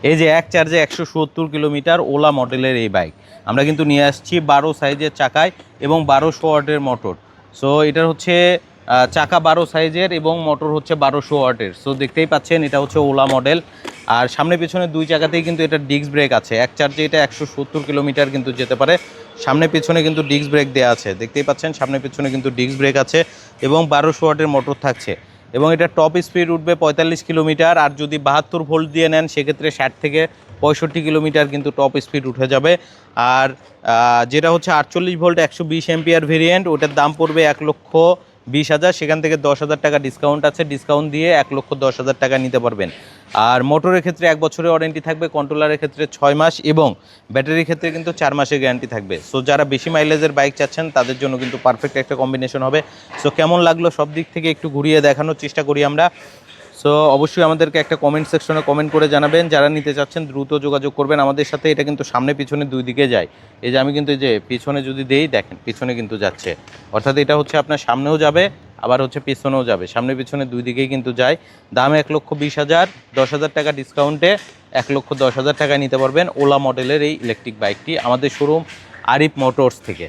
এই যে এক চার্জে 170 কিলোমিটার ওলা মডেলের এই বাইক আমরা কিন্তু নিয়ে আসছি 12 সাইজের চাকায় এবং 1200 ওয়াটের মোটর। সো এটার হচ্ছে চাকা 12 সাইজের এবং মোটর হচ্ছে 1200 ওয়াটের। সো দেখতেই পাচ্ছেন এটা হচ্ছে ওলা মডেল। আর সামনে পিছনে দুই জায়গাতেই কিন্তু এটা ডিস্ক ব্রেক আছে। এক চার্জে এটা 170 কিলোমিটার কিন্তু যেতে পারে। সামনে পিছনে কিন্তু ডিস্ক ব্রেক দেওয়া আছে, দেখতেই পাচ্ছেন সামনে পিছনে কিন্তু ডিস্ক ব্রেক আছে এবং 1200 ওয়াটের মোটর থাকছে। এবং এটা টপ স্পিড উঠবে 45 কিলোমিটার। আর যদি 72 ভোল্ট দিয়ে নেন সেক্ষেত্রে 60 থেকে 65 কিলোমিটার কিন্তু টপ স্পিড উঠে যাবে। আর যেটা হচ্ছে 48 ভোল্ট 120 এম্পিয়ার ভেরিয়েন্ট, ওটার দাম পড়বে 1,20,000। সেখান থেকে 10,000 টাকা ডিসকাউন্ট আছে, ডিসকাউন্ট দিয়ে 1,10,000 টাকা নিতে পারবেন। আর মোটরের ক্ষেত্রে 1 বছরের ওয়ারেন্টি থাকবে, কন্ট্রোলারের ক্ষেত্রে 6 মাস এবং ব্যাটারির ক্ষেত্রে কিন্তু 4 মাসের গ্যারান্টি থাকবে। সো যারা বেশি মাইলেজের বাইক চাচ্ছেন তাদের জন্য কিন্তু পারফেক্ট একটা কম্বিনেশন হবে। সো কেমন লাগলো সব দিক থেকে একটু ঘুরিয়ে দেখানোর চেষ্টা করি আমরা। সো অবশ্যই আমাদেরকে একটা কমেন্ট সেকশনে কমেন্ট করে জানাবেন। যারা নিতে চাচ্ছেন দ্রুত যোগাযোগ করবেন আমাদের সাথে। এটা কিন্তু সামনে পিছনে দুই দিকে যায়। এই যে আমি কিন্তু এই যে পিছনে যদি দেই দেখেন পিছনে কিন্তু যাচ্ছে, অর্থাৎ এটা হচ্ছে আপনার সামনেও যাবে আবার হচ্ছে পিছনেও যাবে, সামনে পিছনে দুই দিকেই কিন্তু যায়। দাম 1,20,000, 10,000 টাকা ডিসকাউন্টে 1,10,000 টাকায় নিতে পারবেন ওলা মডেলের এই ইলেকট্রিক বাইকটি আমাদের শোরুম আরিফ মোটরস থেকে।